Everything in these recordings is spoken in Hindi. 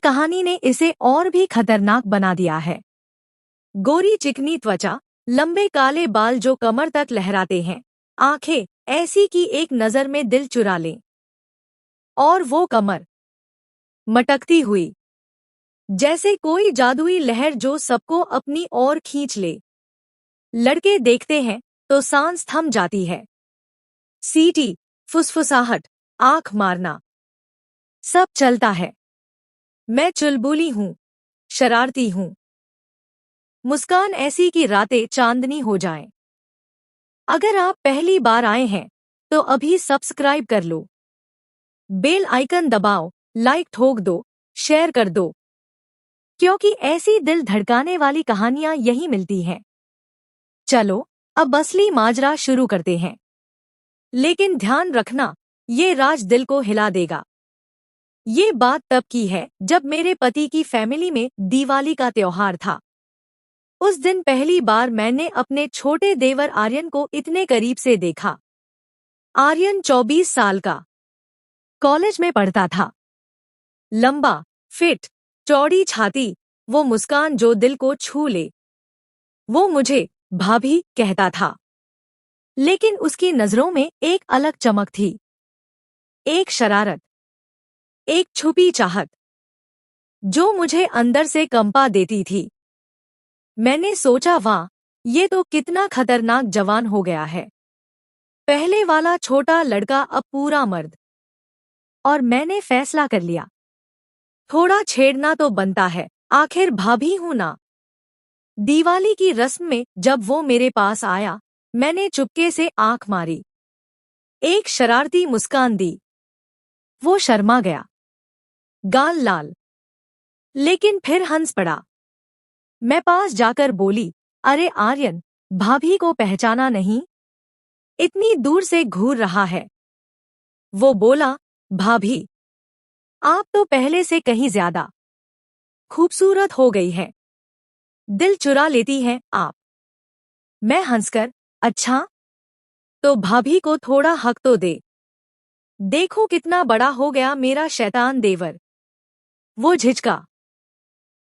कहानी ने इसे और भी खतरनाक बना दिया है। गोरी चिकनी त्वचा, लंबे काले बाल जो कमर तक लहराते हैं, आंखें ऐसी कि एक नज़र में दिल चुरा लें। और वो कमर मटकती हुई, जैसे कोई जादुई लहर जो सबको अपनी ओर खींच ले। लड़के देखते हैं तो सांस थम जाती है। सीटी, फुसफुसाहट, आंख मारना, सब चलता है। मैं चुलबुली हूँ, शरारती हूँ, मुस्कान ऐसी कि रातें चांदनी हो जाएं। अगर आप पहली बार आए हैं तो अभी सब्सक्राइब कर लो, बेल आइकन दबाओ, लाइक ठोक दो, शेयर कर दो, क्योंकि ऐसी दिल धड़काने वाली कहानियां यहीं मिलती हैं। चलो अब असली माजरा शुरू करते हैं, लेकिन ध्यान रखना, ये राज दिल को हिला देगा। ये बात तब की है जब मेरे पति की फैमिली में दिवाली का त्योहार था। उस दिन पहली बार मैंने अपने छोटे देवर आर्यन को इतने करीब से देखा। आर्यन 24 साल का, कॉलेज में पढ़ता था। लंबा, फिट, चौड़ी छाती, वो मुस्कान जो दिल को छू ले। वो मुझे भाभी कहता था, लेकिन उसकी नजरों में एक अलग चमक थी, एक शरारत, एक छुपी चाहत, जो मुझे अंदर से कंपा देती थी। मैंने सोचा, वाह, ये तो कितना खतरनाक जवान हो गया है। पहले वाला छोटा लड़का अब पूरा मर्द। और मैंने फैसला कर लिया, थोड़ा छेड़ना तो बनता है, आखिर भाभी हूं ना। दिवाली की रस्म में जब वो मेरे पास आया, मैंने चुपके से आंख मारी, एक शरारती मुस्कान दी। वो शर्मा गया, गाल लाल, लेकिन फिर हंस पड़ा। मैं पास जाकर बोली, अरे आर्यन, भाभी को पहचाना नहीं? इतनी दूर से घूर रहा है। वो बोला, भाभी, आप तो पहले से कहीं ज्यादा खूबसूरत हो गई है, दिल चुरा लेती हैं आप। मैं हंसकर, अच्छा, तो भाभी को थोड़ा हक तो दे, देखो कितना बड़ा हो गया मेरा शैतान देवर। वो झिझका,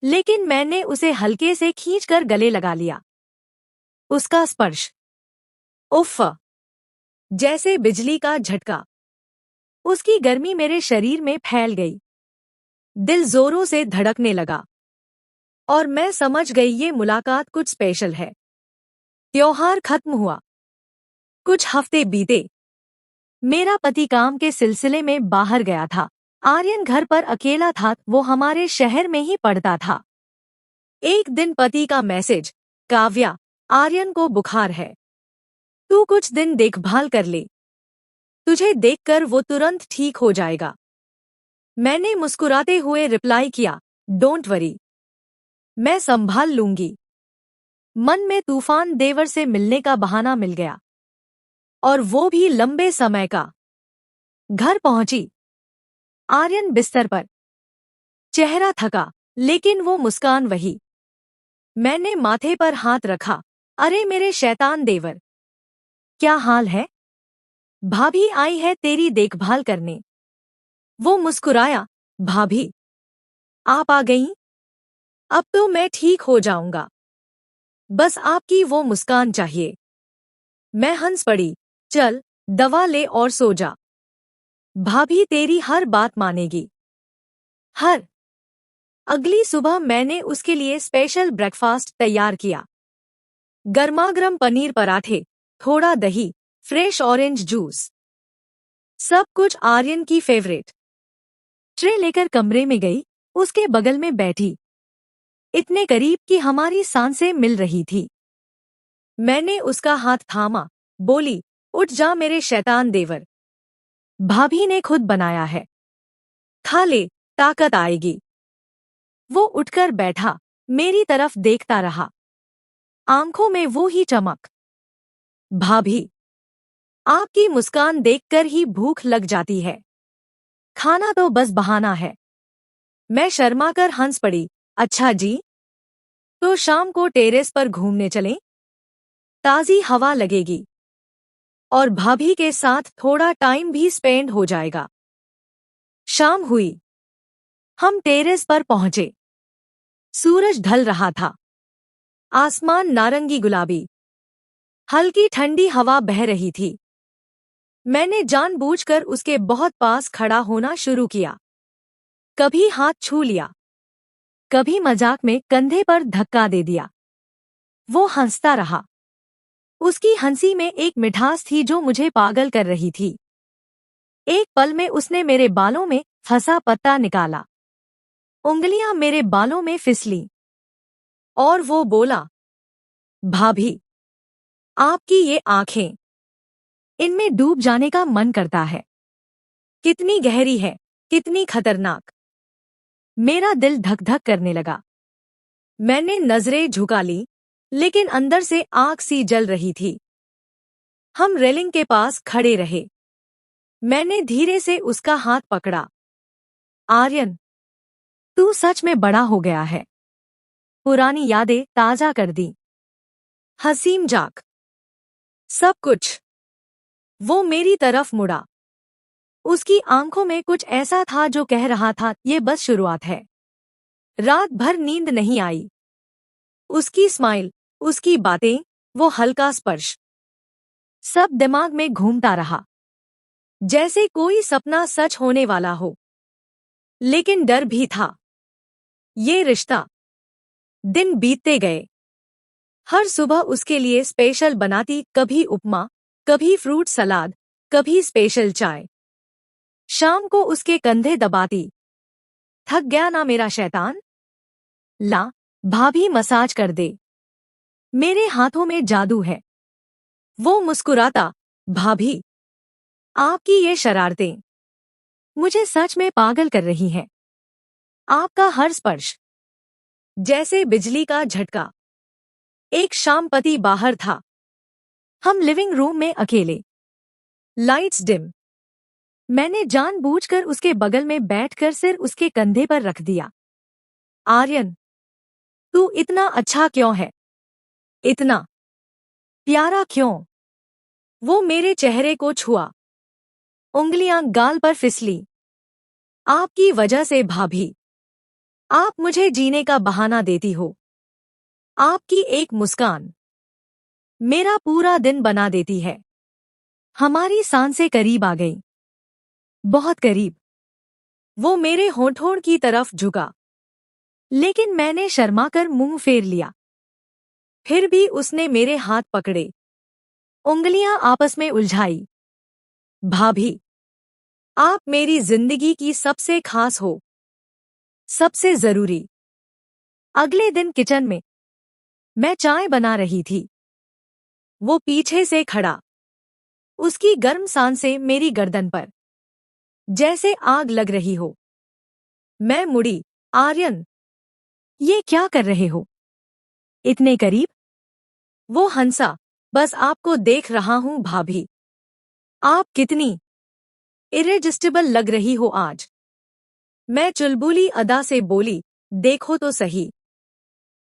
लेकिन मैंने उसे हल्के से खींचकर गले लगा लिया। उसका स्पर्श, उफ़, जैसे बिजली का झटका। उसकी गर्मी मेरे शरीर में फैल गई, दिल जोरों से धड़कने लगा। और मैं समझ गई ये मुलाकात कुछ स्पेशल है। त्योहार खत्म हुआ, कुछ हफ्ते बीते। मेरा पति काम के सिलसिले में बाहर गया था। आर्यन घर पर अकेला था, वो हमारे शहर में ही पढ़ता था। एक दिन पति का मैसेज, काव्या, आर्यन को बुखार है, तू कुछ दिन देखभाल कर ले, तुझे देखकर वो तुरंत ठीक हो जाएगा। मैंने मुस्कुराते हुए रिप्लाई किया, डोंट वरी, मैं संभाल लूंगी। मन में तूफान, देवर से मिलने का बहाना मिल गया, और वो भी लंबे समय का। घर पहुंची, आर्यन बिस्तर पर, चेहरा थका, लेकिन वो मुस्कान वही। मैंने माथे पर हाथ रखा, अरे मेरे शैतान देवर, क्या हाल है? भाभी आई है तेरी देखभाल करने। वो मुस्कुराया, भाभी, आप आ गईं? अब तो मैं ठीक हो जाऊंगा, बस आपकी वो मुस्कान चाहिए। मैं हंस पड़ी, चल दवा ले और सो जा, भाभी तेरी हर बात मानेगी। हर अगली सुबह मैंने उसके लिए स्पेशल ब्रेकफास्ट तैयार किया। गर्मागर्म पनीर पराठे, थोड़ा दही, फ्रेश ऑरेंज जूस, सब कुछ आर्यन की फेवरेट। ट्रे लेकर कमरे में गई, उसके बगल में बैठी, इतने करीब कि हमारी सांसें मिल रही थी। मैंने उसका हाथ थामा, बोली, उठ जा मेरे शैतान देवर, भाभी ने खुद बनाया है, खा ले, ताकत आएगी। वो उठकर बैठा, मेरी तरफ देखता रहा, आंखों में वो ही चमक। भाभी, आपकी मुस्कान देखकर ही भूख लग जाती है, खाना तो बस बहाना है। मैं शर्माकर हंस पड़ी, अच्छा जी, तो शाम को टेरेस पर घूमने चलें, ताज़ी हवा लगेगी और भाभी के साथ थोड़ा टाइम भी स्पेंड हो जाएगा। शाम हुई, हम टेरेस पर पहुंचे। सूरज ढल रहा था। आसमान नारंगी गुलाबी। हल्की ठंडी हवा बह रही थी। मैंने जानबूझकर उसके बहुत पास खड़ा होना शुरू किया। कभी हाथ छू लिया, कभी मजाक में कंधे पर धक्का दे दिया। वो हंसता रहा। उसकी हंसी में एक मिठास थी जो मुझे पागल कर रही थी। एक पल में उसने मेरे बालों में फंसा पत्ता निकाला। उंगलियां मेरे बालों में फिसली और वो बोला, भाभी, आपकी ये आंखें, इनमें डूब जाने का मन करता है। कितनी गहरी है, कितनी खतरनाक। मेरा दिल धक धक करने लगा। मैंने नजरें झुका ली, लेकिन अंदर से आग सी जल रही थी। हम रेलिंग के पास खड़े रहे। मैंने धीरे से उसका हाथ पकड़ा। आर्यन, तू सच में बड़ा हो गया है। पुरानी यादें ताजा कर दी। हसीम जाक, सब कुछ। वो मेरी तरफ मुड़ा। उसकी आंखों में कुछ ऐसा था जो कह रहा था, ये बस शुरुआत है। रात भर नींद नहीं आई। उसकी स्माइल, उसकी बातें, वो हल्का स्पर्श, सब दिमाग में घूमता रहा, जैसे कोई सपना सच होने वाला हो। लेकिन डर भी था। ये रिश्ता। दिन बीतते गए। हर सुबह उसके लिए स्पेशल बनाती, कभी उपमा, कभी फ्रूट सलाद, कभी स्पेशल चाय। शाम को उसके कंधे दबाती। थक गया ना मेरा शैतान? ला, भाभी मसाज कर दे। मेरे हाथों में जादू है। वो मुस्कुराता, भाभी, आपकी ये शरारतें मुझे सच में पागल कर रही हैं। आपका हर स्पर्श जैसे बिजली का झटका। एक शाम पति बाहर था। हम लिविंग रूम में अकेले। Lights dim. मैंने जानबूझकर उसके बगल में बैठकर सिर उसके कंधे पर रख दिया। आर्यन, तू इतना अच्छा क्यों है? इतना प्यारा क्यों? वो मेरे चेहरे को छुआ। उंगलियां गाल पर फिसली। आपकी वजह से भाभी। आप मुझे जीने का बहाना देती हो। आपकी एक मुस्कान मेरा पूरा दिन बना देती है। हमारी सांसें करीब आ गई। बहुत करीब। वो मेरे होंठों की तरफ झुका, लेकिन मैंने शर्माकर मुंह फेर लिया। फिर भी उसने मेरे हाथ पकड़े, उंगलियां आपस में उलझाई। भाभी, आप मेरी जिंदगी की सबसे खास हो, सबसे जरूरी। अगले दिन किचन में मैं चाय बना रही थी। वो पीछे से खड़ा, उसकी गर्म सांसें मेरी गर्दन पर जैसे आग लग रही हो। मैं मुड़ी। आर्यन, ये क्या कर रहे हो? इतने करीब? वो हंसा। बस आपको देख रहा हूं भाभी। आप कितनी इरेजिस्टिबल लग रही हो आज। मैं चुलबुली अदा से बोली, देखो तो सही।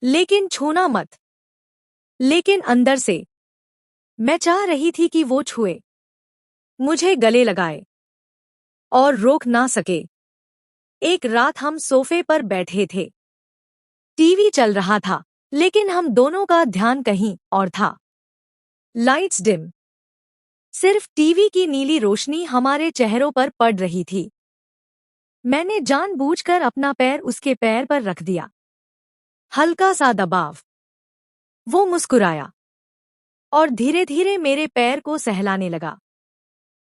लेकिन छूना मत। लेकिन अंदर से मैं चाह रही थी कि वो छुए, मुझे गले लगाए, और रोक ना सके। एक रात हम सोफे पर बैठे थे। टीवी चल रहा था, लेकिन हम दोनों का ध्यान कहीं और था। Lights dim. सिर्फ टीवी की नीली रोशनी हमारे चेहरों पर पड़ रही थी। मैंने जानबूझकर अपना पैर उसके पैर पर रख दिया। हल्का सा दबाव। वो मुस्कुराया और धीरे धीरे मेरे पैर को सहलाने लगा।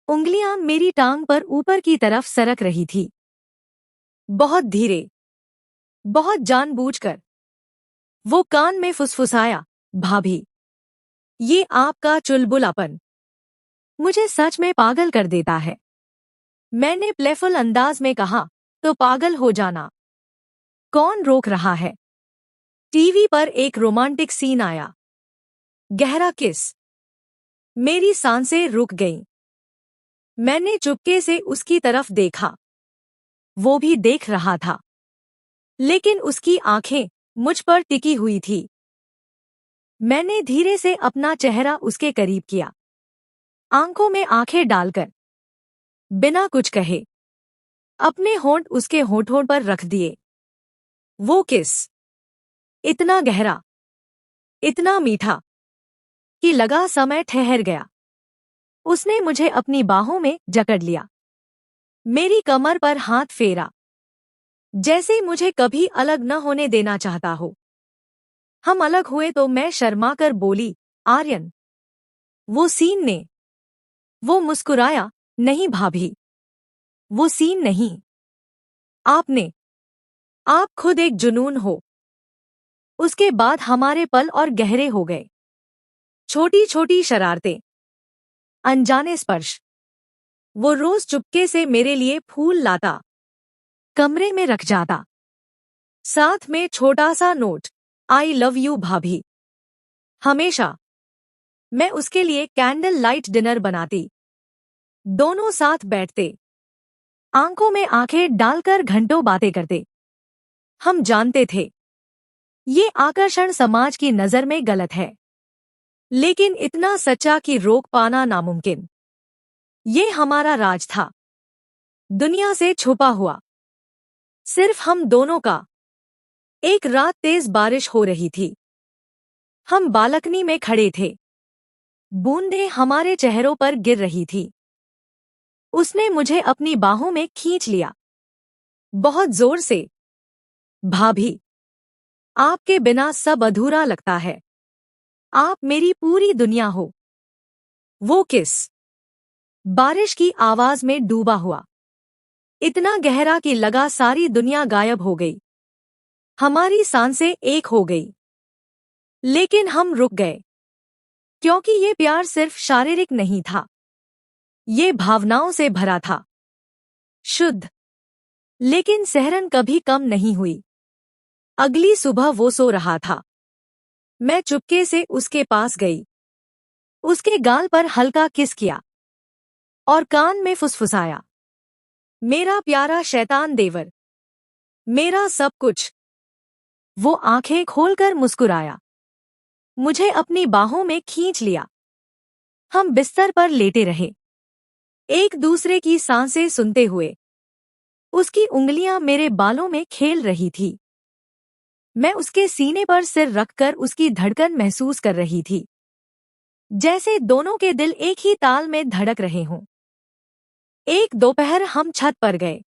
उंगलियां मेरी टांग पर ऊपर की तरफ सरक रही थी। बहुत धीरे, बहुत जानबूझकर। वो कान में फुसफुसाया, भाभी, ये आपका चुलबुलापन मुझे सच में पागल कर देता है। मैंने प्लेफुल अंदाज में कहा, तो पागल हो जाना। कौन रोक रहा है? टीवी पर एक रोमांटिक सीन आया। गहरा किस। मेरी सांसें रुक गईं। मैंने चुपके से उसकी तरफ देखा। वो भी देख रहा था, लेकिन उसकी आंखें मुझ पर टिकी हुई थी। मैंने धीरे से अपना चेहरा उसके करीब किया, आंखों में आंखें डालकर, बिना कुछ कहे। अपने होंठ उसके होठों पर रख दिए। वो किस इतना गहरा, इतना मीठा कि लगा समय ठहर गया। उसने मुझे अपनी बाहों में जकड़ लिया, मेरी कमर पर हाथ फेरा, जैसे मुझे कभी अलग न होने देना चाहता हो। हम अलग हुए तो मैं शर्माकर बोली, आर्यन। वो सीन ने। वो मुस्कुराया, नहीं भाभी, वो सीन नहीं। आपने। आप खुद एक जुनून हो। उसके बाद हमारे पल और गहरे हो गए। छोटी छोटी शरारतें, अनजाने स्पर्श। वो रोज चुपके से मेरे लिए फूल लाता, कमरे में रख जाता, साथ में छोटा सा नोट, आई लव यू भाभी। हमेशा। मैं उसके लिए कैंडल लाइट डिनर बनाती, दोनों साथ बैठते, आंखों में आंखें डालकर घंटों बातें करते। हम जानते थे ये आकर्षण समाज की नजर में गलत है, लेकिन इतना सच्चा कि रोक पाना नामुमकिन। ये हमारा राज था, दुनिया से छुपा हुआ, सिर्फ हम दोनों का। एक रात तेज बारिश हो रही थी। हम बालकनी में खड़े थे, बूंदें हमारे चेहरों पर गिर रही थी। उसने मुझे अपनी बाहों में खींच लिया, बहुत जोर से। भाभी, आपके बिना सब अधूरा लगता है, आप मेरी पूरी दुनिया हो। वो किस बारिश की आवाज में डूबा हुआ, इतना गहरा कि लगा सारी दुनिया गायब हो गई। हमारी सांसें एक हो गई, लेकिन हम रुक गए, क्योंकि ये प्यार सिर्फ शारीरिक नहीं था, ये भावनाओं से भरा था, शुद्ध। लेकिन सहरन कभी कम नहीं हुई। अगली सुबह वो सो रहा था। मैं चुपके से उसके पास गई, उसके गाल पर हल्का किस किया और कान में फुसफुसाया, मेरा प्यारा शैतान देवर, मेरा सब कुछ। वो आंखें खोलकर मुस्कुराया, मुझे अपनी बाहों में खींच लिया। हम बिस्तर पर लेटे रहे, एक दूसरे की सांसें सुनते हुए। उसकी उंगलियां मेरे बालों में खेल रही थी। मैं उसके सीने पर सिर रखकर उसकी धड़कन महसूस कर रही थी, जैसे दोनों के दिल एक ही ताल में धड़क रहे हों। एक दोपहर हम छत पर गए।